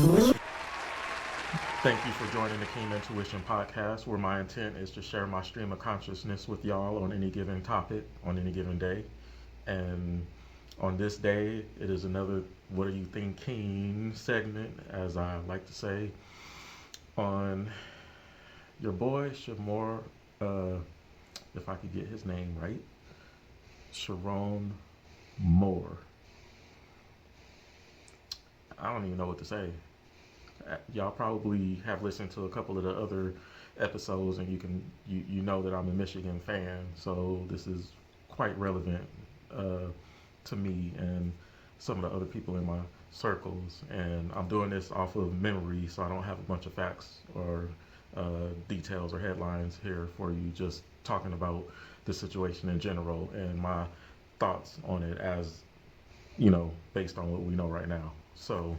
Intuition. Thank you for joining the Keen Intuition podcast, where my intent is to share my stream of consciousness with y'all on any given topic, on any given day. And on this day, it is another What Are You Thinking segment, as I like to say, on your boy, Shamor, uh, if I could get his name right, Sherrone More. I don't even know what to say. Y'all probably have listened to a couple of the other episodes, and you know that I'm a Michigan fan, so this is quite relevant uh, to me and some of the other people in my circles. And I'm doing this off of memory, so I don't have a bunch of facts or details or headlines here for you. Just talking about the situation in general and my thoughts on it, as based on what we know right now. So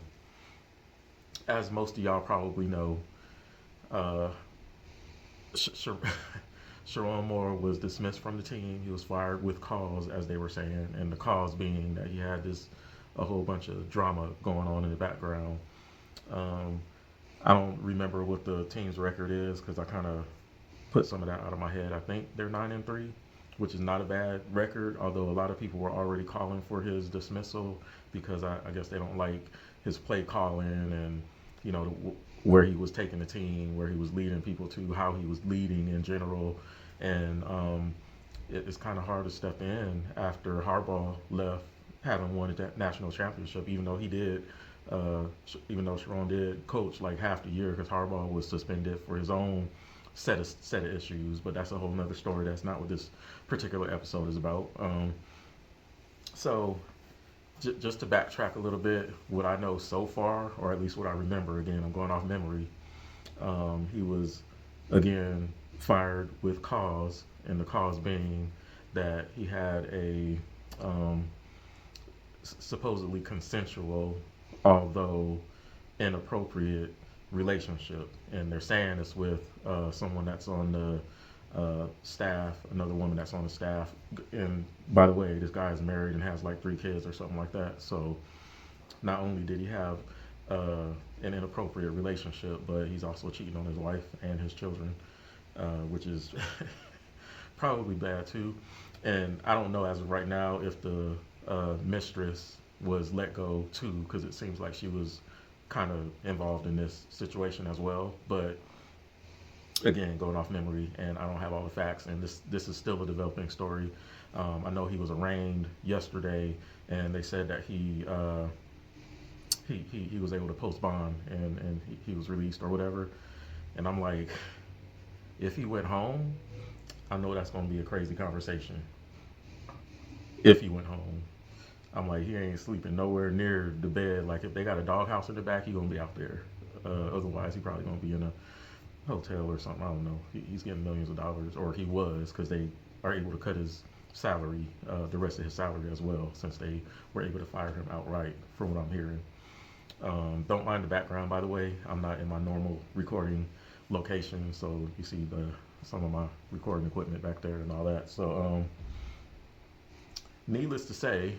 as most of y'all probably know, uh, Sh- Sh- Sherrone Moore was dismissed from the team. He was fired with cause, as they were saying, and the cause being that he had a whole bunch of drama going on in the background. Um, I don't remember what the team's record is because I kind of put some of that out of my head. I think they're 9-3, which is not a bad record. Although a lot of people were already calling for his dismissal because I guess they don't like his play calling and where he was taking the team, where he was leading people to, how he was leading in general, and it's kind of hard to step in after Harbaugh left, having won that national championship, even though he did. Even though Sharon did coach like half the year because Harbaugh was suspended for his own set of issues, but that's a whole nother story. That's not what this particular episode is about. So just to backtrack a little bit, what I know so far, or at least what I remember, again, I'm going off memory. He was again fired with cause, and the cause being that he had a um, supposedly consensual, although inappropriate, relationship, and they're saying it's with someone that's on the staff, another woman that's on the staff. And by the way, this guy is married and has like 3 kids or something like that. So not only did he have an inappropriate relationship, but he's also cheating on his wife and his children, which is probably bad too. And I don't know as of right now if the mistress was let go too, because it seems like she was kind of involved in this situation as well. But again, going off memory, and I don't have all the facts, and this is still a developing story. I know he was arraigned yesterday, and they said that he was able to post bond, and he was released or whatever. And I'm like, if he went home, I know that's going to be a crazy conversation. If he went home, I'm like, he ain't sleeping nowhere near the bed. Like, if they got a doghouse in the back, he gonna be out there. Otherwise, he probably gonna be in a hotel or something. I don't know. He's getting millions of dollars, or he was, because they are able to cut his salary, the rest of his salary as well, since they were able to fire him outright, from what I'm hearing. Don't mind the background, by the way. I'm not in my normal recording location, so you see some of my recording equipment back there and all that. So, needless to say,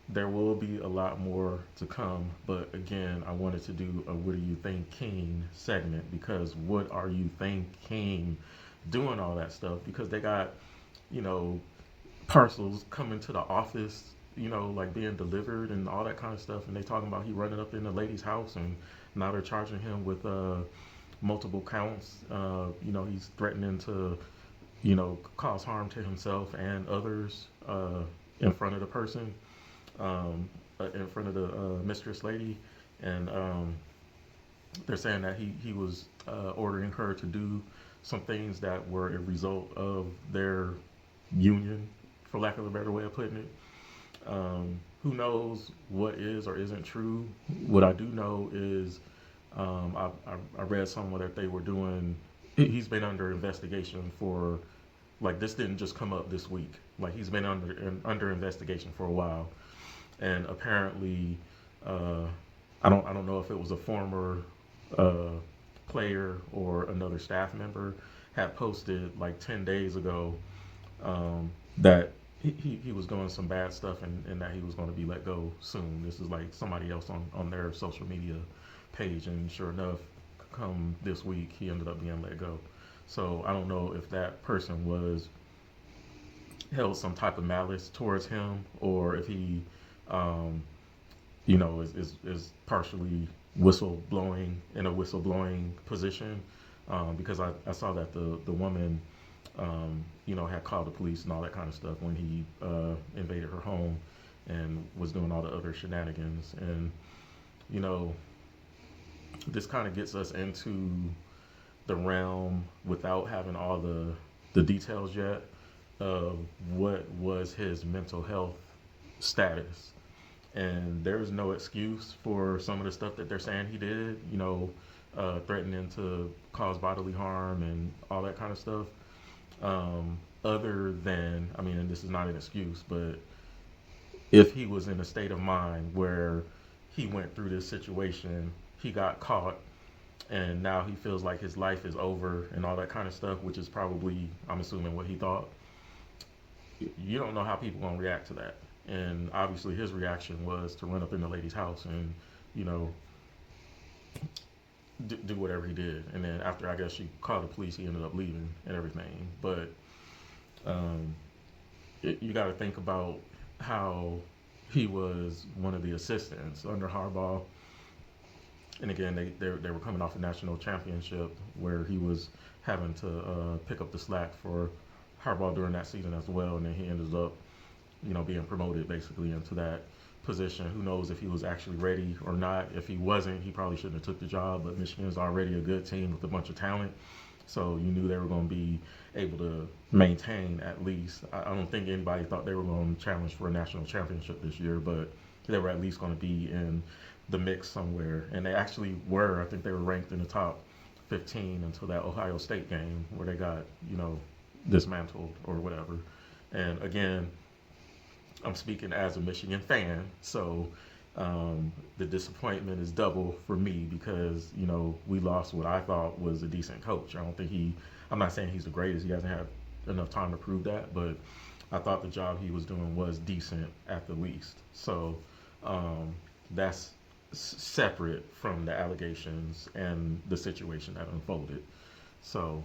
there will be a lot more to come, but again, I wanted to do a What Are You Thinking segment, because what are you thinking doing all that stuff? Because they got, you know, parcels coming to the office, like being delivered and all that kind of stuff, and they talking about he running up in the lady's house, and now they're charging him with multiple counts. He's threatening to, cause harm to himself and others in front of the person, in front of the mistress lady, and they're saying that he was ordering her to do some things that were a result of their union, for lack of a better way of putting it. Who knows what is or isn't true? What I do know is I read somewhere that they were doing. He's been under investigation for, like, this didn't just come up this week. Like, he's been under investigation for a while, and apparently, uh, I don't know if it was a former uh, player or another staff member had posted like 10 days ago, that he was doing some bad stuff, and that he was going to be let go soon. This is like somebody else on their social media page, and sure enough, come this week, he ended up being let go. So I don't know if that person was held some type of malice towards him, or if he, um, is partially whistleblowing in a whistleblowing position. Because I saw that the woman, had called the police and all that kind of stuff when he invaded her home and was doing all the other shenanigans. And, you know, this kind of gets us into the realm without having all the details yet of what was his mental health status. And there's no excuse for some of the stuff that they're saying he did, threatening to cause bodily harm and all that kind of stuff. Other than, I mean, and this is not an excuse, but if he was in a state of mind where he went through this situation, he got caught, and now he feels like his life is over and all that kind of stuff, which is probably, I'm assuming, what he thought. You don't know how people gonna react to that. And obviously his reaction was to run up in the lady's house and, you know, do whatever he did. And then after, I guess, she called the police, he ended up leaving and everything. But you got to think about how he was one of the assistants under Harbaugh. And again, they were coming off a national championship where he was having to pick up the slack for Harbaugh during that season as well. And then he ended up, being promoted basically into that position. Who knows if he was actually ready or not. If he wasn't, he probably shouldn't have took the job. But Michigan's already a good team with a bunch of talent, so you knew they were going to be able to maintain at least. I don't think anybody thought they were going to challenge for a national championship this year, but they were at least going to be in the mix somewhere. And they actually were. I think they were ranked in the top 15 until that Ohio State game where they got, dismantled or whatever. And again, I'm speaking as a Michigan fan, so the disappointment is double for me because, we lost what I thought was a decent coach. I'm not saying he's the greatest. He hasn't had enough time to prove that, but I thought the job he was doing was decent at the least. So that's separate from the allegations and the situation that unfolded. So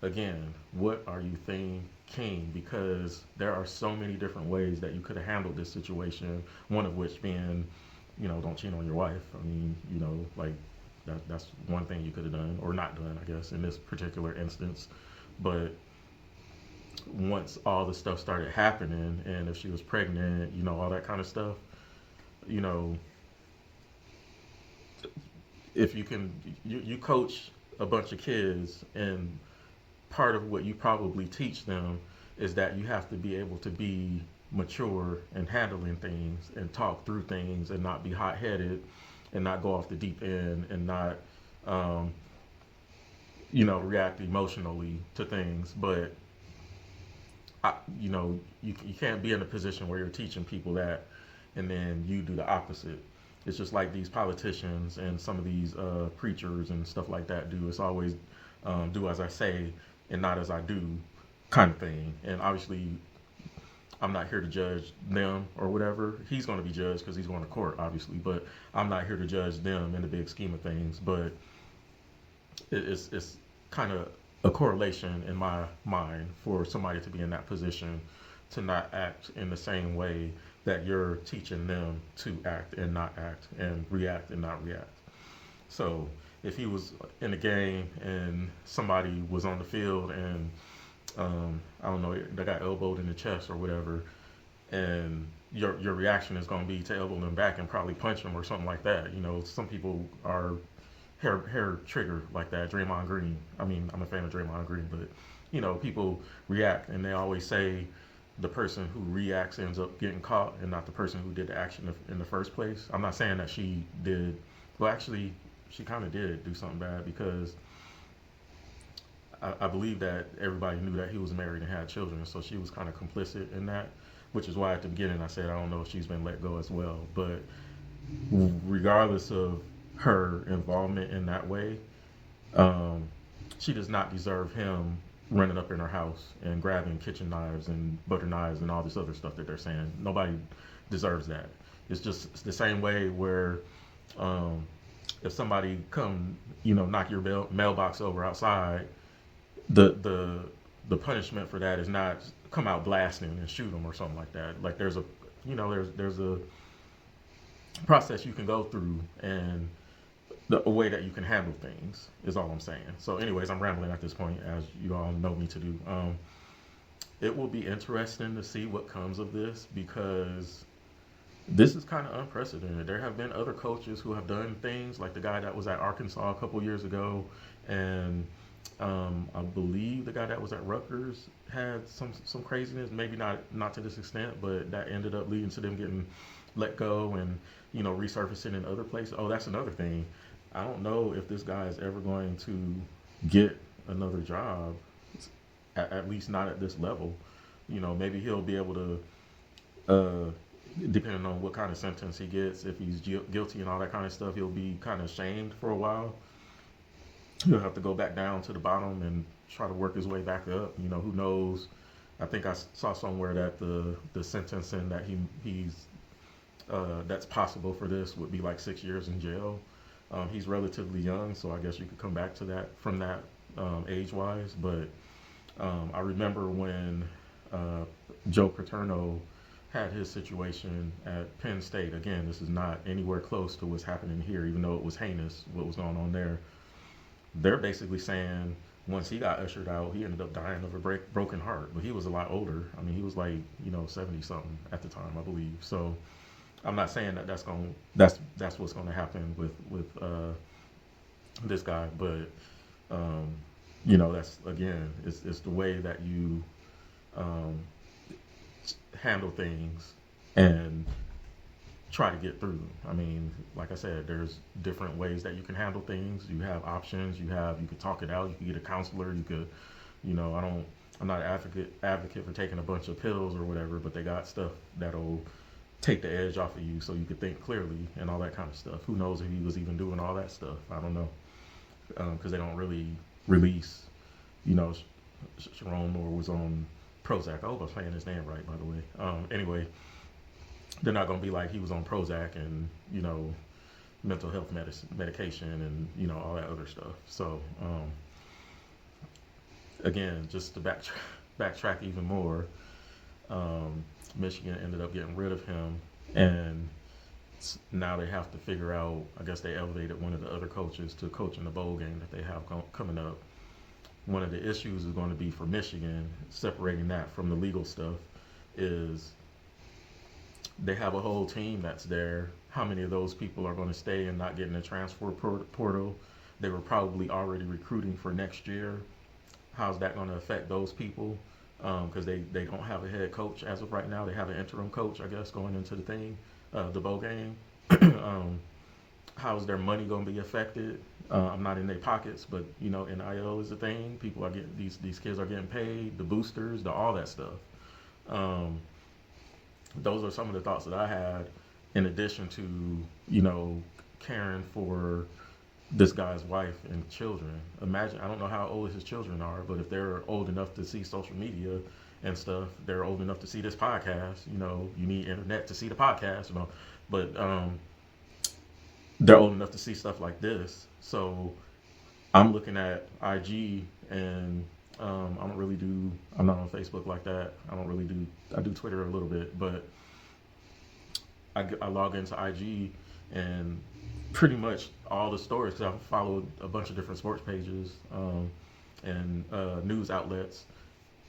again, what are you thinking? Because there are so many different ways that you could have handled this situation. One of which being, don't cheat on your wife. I mean, that's one thing you could have done or not done, I guess, in this particular instance. But once all the stuff started happening, and if she was pregnant, all that kind of stuff, if you can, you coach a bunch of kids, and part of what you probably teach them is that you have to be able to be mature and handling things and talk through things and not be hot-headed and not go off the deep end and not, react emotionally to things. But, you can't be in a position where you're teaching people that and then you do the opposite. It's just like these politicians and some of these preachers and stuff like that do. It's always do as I say and not as I do kind of thing. And obviously, I'm not here to judge them or whatever. He's going to be judged because he's going to court, obviously. But I'm not here to judge them in the big scheme of things. But it's kind of a correlation in my mind for somebody to be in that position to not act in the same way that you're teaching them to act and not act and react and not react. So if he was in a game and somebody was on the field and I don't know, they got elbowed in the chest or whatever, and your reaction is going to be to elbow them back and probably punch them or something like that. Some people are hair trigger like that. Draymond Green. I mean, I'm a fan of Draymond Green, but people react, and they always say the person who reacts ends up getting caught, and not the person who did the action in the first place. I'm not saying that she did. Well, actually, she kind of did do something bad because I believe that everybody knew that he was married and had children, so she was kind of complicit in that, which is why at the beginning I said I don't know if she's been let go as well. But regardless of her involvement in that way, she does not deserve him running up in her house and grabbing kitchen knives and butter knives and all this other stuff that they're saying. Nobody deserves that. It's just the same way where if somebody come, knock your mailbox over outside, the the punishment for that is not come out blasting and shoot them or something like that. Like there's a, there's a process you can go through, and a way that you can handle things is all I'm saying. So, anyways, I'm rambling at this point, as you all know me to do. It will be interesting to see what comes of this, because this is kind of unprecedented. There have been other coaches who have done things, like the guy that was at Arkansas a couple years ago, and I believe the guy that was at Rutgers had some craziness. Maybe not to this extent, but that ended up leading to them getting let go and resurfacing in other places. Oh, that's another thing. I don't know if this guy is ever going to get another job, at least not at this level. Maybe he'll be able to, uh, depending on what kind of sentence he gets, if he's guilty and all that kind of stuff, he'll be kind of shamed for a while. He'll have to go back down to the bottom and try to work his way back up. Who knows? I think I saw somewhere that the sentencing that he's that's possible for this would be like 6 years in jail. He's relatively young, so I guess you could come back to that from that, age wise. But I remember when uh, Joe Paterno had his situation at Penn State. Again, this is not anywhere close to what's happening here, even though it was heinous what was going on there. They're basically saying once he got ushered out, he ended up dying of a broken heart. But he was a lot older. I mean, he was like 70 something at the time, I believe. So I'm not saying that that's what's going to happen with this guy, but um, that's again, it's the way that you um, handle things and try to get through. I mean, like I said, there's different ways that you can handle things. You have options. You could talk it out. You could get a counselor. You could, I'm not an advocate for taking a bunch of pills or whatever, but they got stuff that'll take the edge off of you so you could think clearly and all that kind of stuff. Who knows if he was even doing all that stuff? I don't know, because they don't really release. Sherrone More was on Prozac. I hope I'm saying his name right, by the way. Anyway, they're not going to be like he was on Prozac and mental health medication and all that other stuff. So again, just to backtrack even more, um, Michigan ended up getting rid of him, and now they have to figure out. I guess they elevated one of the other coaches to coach in the bowl game that they have coming up. One of the issues is going to be for Michigan, separating that from the legal stuff, is they have a whole team that's there. How many of those people are going to stay and not get in the transfer portal? They were probably already recruiting for next year. How's that going to affect those people? Because they don't have a head coach as of right now. They have an interim coach, I guess, going into the bowl game. How's their money going to be affected? I'm not in their pockets, but NIL is a thing. People are getting these kids are getting paid, the boosters, all that stuff. Um, those are some of the thoughts that I had, in addition to caring for this guy's wife and children. Imagine, I don't know how old his children are, but if they're old enough to see social media and stuff, they're old enough to see this podcast. You need internet to see the podcast. But they're old enough to see stuff like this. So I'm looking at IG, and I don't really do. I'm not on Facebook like that. I don't really do. I do Twitter a little bit, but I log into IG, and pretty much all the stories, because I've followed a bunch of different sports pages and news outlets.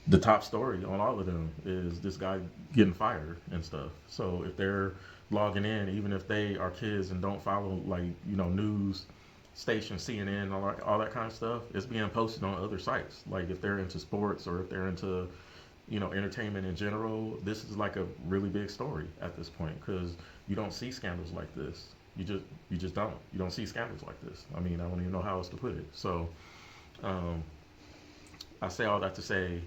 The top story on all of them is this guy getting fired and stuff. So if they're logging in, even if they are kids and don't follow news stations, CNN, all that kind of stuff, it's being posted on other sites. Like if they're into sports or if they're into entertainment in general, this is like a really big story at this point, because you don't see scandals like this. You just don't. You don't see scandals like this. I mean, I don't even know how else to put it. So I say all that to say,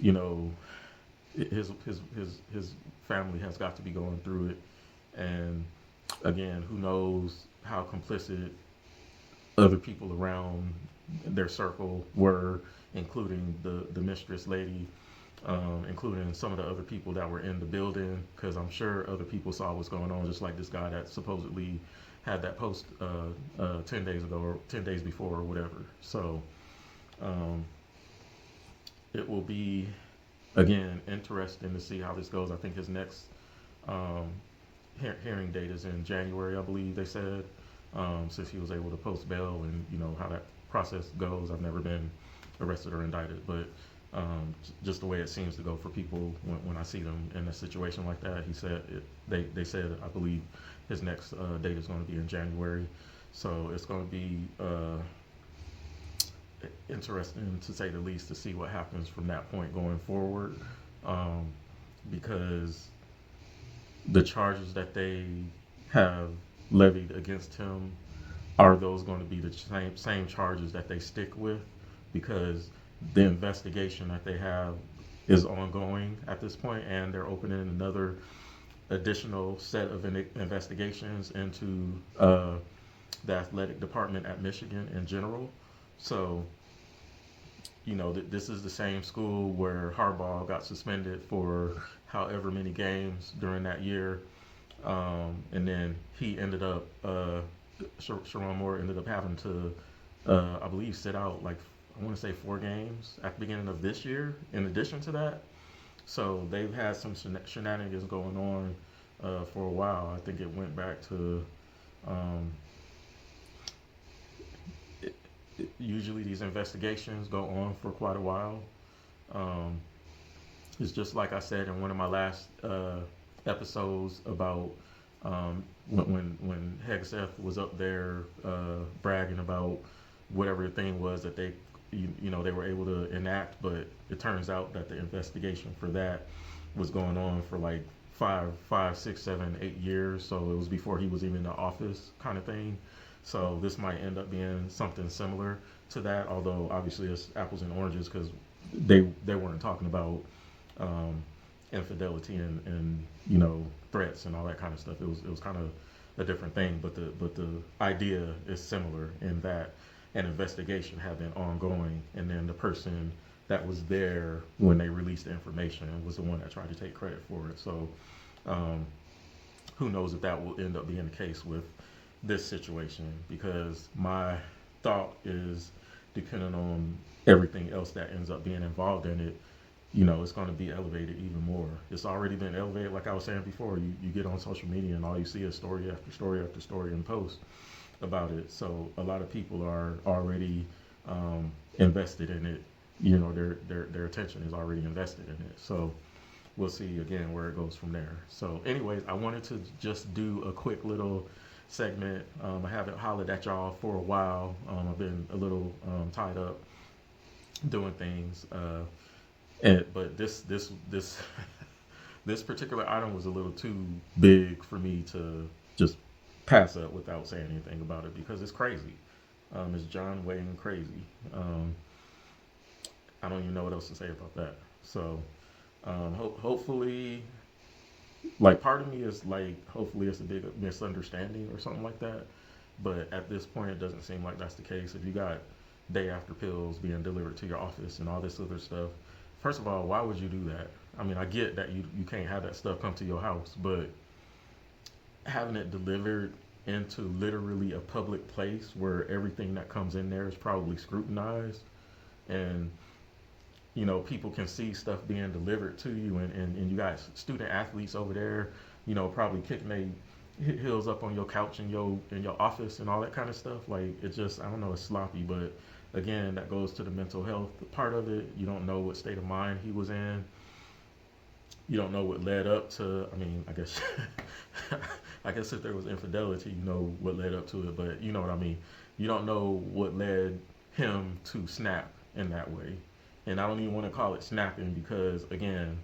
you know, his family has got to be going through it, and again, who knows how complicit other people around their circle were, including the mistress lady. including some of the other people that were in the building, because I'm sure other people saw what's going on, just like this guy that supposedly had that post 10 days ago or 10 days before or whatever. So um, it will be, again, interesting to see how this goes. I think his next um, hearing date is in January, I believe they said, since he was able to post bail, and you know how that process goes. I've never been arrested or indicted, but just the way it seems to go for people when I see them in a situation like that. He said they said, I believe his next date is going to be in January, so it's going to be interesting to say the least to see what happens from that point going forward, um, because the charges that they have levied against him, are those going to be the same charges that they stick with? Because the investigation that they have is ongoing at this point, and they're opening another additional set of investigations into the athletic department at Michigan in general. So, you know, this is the same school where Harbaugh got suspended for however many games during that year, and then he ended up, Sherrone More ended up having to, I believe, sit out like, I want to say 4 games at the beginning of this year. In addition to that, so they've had some shenanigans going on for a while. I think it went back to, um, usually these investigations go on for quite a while. Um, it's just like I said in one of my last episodes about when Hegseth was up there bragging about whatever thing was that they you know they were able to enact, but it turns out that the investigation for that was going on for like 5, 6, 7, 8 years. So it was before he was even in the office, kind of thing. So this might end up being something similar to that, although obviously it's apples and oranges because they weren't talking about um, infidelity and you know threats and all that kind of stuff. It was kind of a different thing, but the idea is similar in that an investigation had been ongoing, and then the person that was there when they released the information was the one that tried to take credit for it. So um, who knows if that will end up being the case with this situation, because my thought is, depending on everything else that ends up being involved in it, you know, it's going to be elevated even more. It's already been elevated, like I was saying before. You get on social media and all you see is story after story after story and post about it. So a lot of people are already invested in it. You know, their attention is already invested in it. So we'll see again where it goes from there. So, anyways, I wanted to just do a quick little segment. I haven't hollered at y'all for a while. I've been a little tied up doing things, but this this particular item was a little too big for me to just pass up without saying anything about it, because it's crazy. It's John Wayne crazy. I don't even know what else to say about that. So hopefully, like, part of me is like, hopefully it's a big misunderstanding or something like that. But at this point, it doesn't seem like that's the case. If you got day after pills being delivered to your office and all this other stuff, first of all, why would you do that? I mean, I get that you can't have that stuff come to your house, but having it delivered into literally a public place where everything that comes in there is probably scrutinized, and you know people can see stuff being delivered to you, and you got student athletes over there, you know, probably kicking their heels up on your couch in your office and all that kind of stuff. Like, it just, I don't know, it's sloppy. But again, that goes to the mental health part of it. You don't know what state of mind he was in. You don't know what led up to, I mean, I guess I guess if there was infidelity, you know what led up to it, but you know what I mean. You don't know what led him to snap in that way. And I don't even want to call it snapping because, again,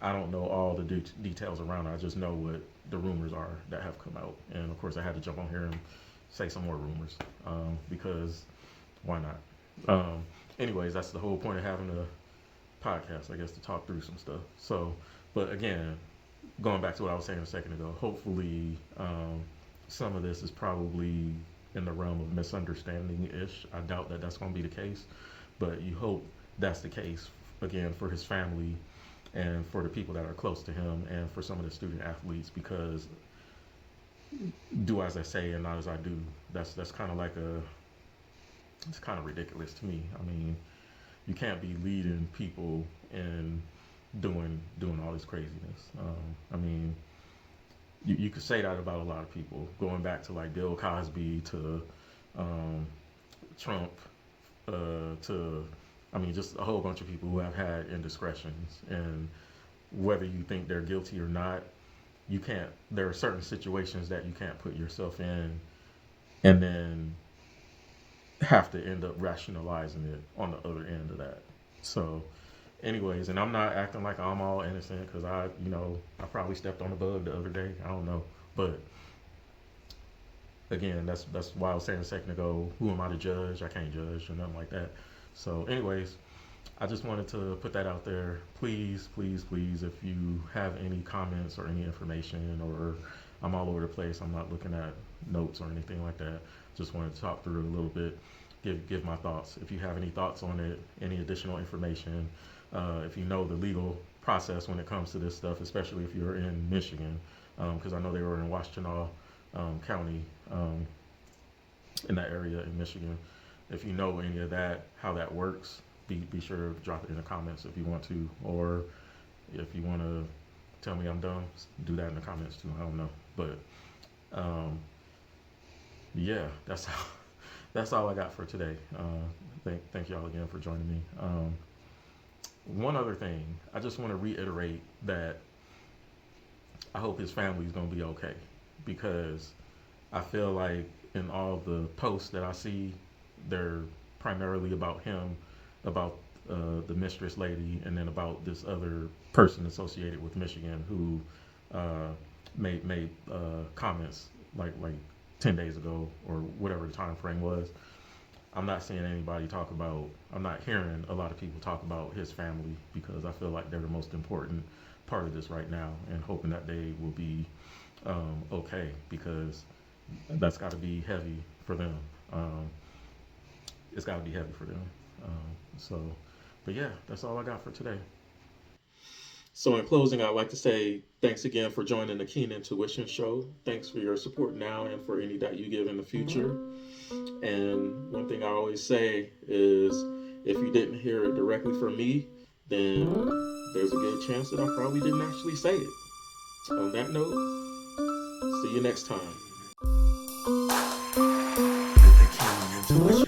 I don't know all the details around it. I just know what the rumors are that have come out. And of course, I had to jump on here and say some more rumors, because why not? Anyways, that's the whole point of having a podcast, I guess, to talk through some stuff. So, but again, going back to what I was saying a second ago, hopefully some of this is probably in the realm of misunderstanding-ish. I doubt that that's going to be the case, but you hope that's the case, again, for his family and for the people that are close to him, and for some of the student athletes, because do as I say and not as I do. That's kind of like a it's kind of ridiculous to me. I mean, you can't be leading people and doing all this craziness. I mean, you could say that about a lot of people, going back to like Bill Cosby to um, Trump to I mean, just a whole bunch of people who have had indiscretions, and whether you think they're guilty or not, you can't. There are certain situations that you can't put yourself in, and then have to end up rationalizing it on the other end of that. So, anyways, and I'm not acting like I'm all innocent, because I probably stepped on a bug the other day. I don't know, but again, that's why I was saying a second ago, who am I to judge? I can't judge or nothing like that. So, anyways, I just wanted to put that out there. Please, please, please, if you have any comments or any information, or I'm all over the place, I'm not looking at notes or anything like that. Just wanted to talk through it a little bit, give my thoughts. If you have any thoughts on it, any additional information, if you know the legal process when it comes to this stuff, especially if you're in Michigan, because I know they were in Washtenaw County, in that area in Michigan. If you know any of that, how that works, be sure to drop it in the comments if you want to, or if you want to tell me I'm dumb, do that in the comments too. I don't know, but yeah, that's all I got for today. Thank y'all again for joining me. One other thing, I just want to reiterate that I hope his family is gonna be okay, because I feel like in all the posts that I see, they're primarily about him, about the mistress lady, and then about this other person associated with Michigan who made comments like 10 days ago, or whatever the time frame was. I'm not seeing anybody talk about. I'm not hearing a lot of people talk about his family, because I feel like they're the most important part of this right now, and hoping that they will be okay, because that's got to be heavy for them. It's got to be heavy for them. So, but yeah, that's all I got for today. So, in closing, I'd like to say thanks again for joining the Keen Intuition Show. Thanks for your support now, and for any that you give in the future. And one thing I always say is, if you didn't hear it directly from me, then there's a good chance that I probably didn't actually say it. On that note, see you next time.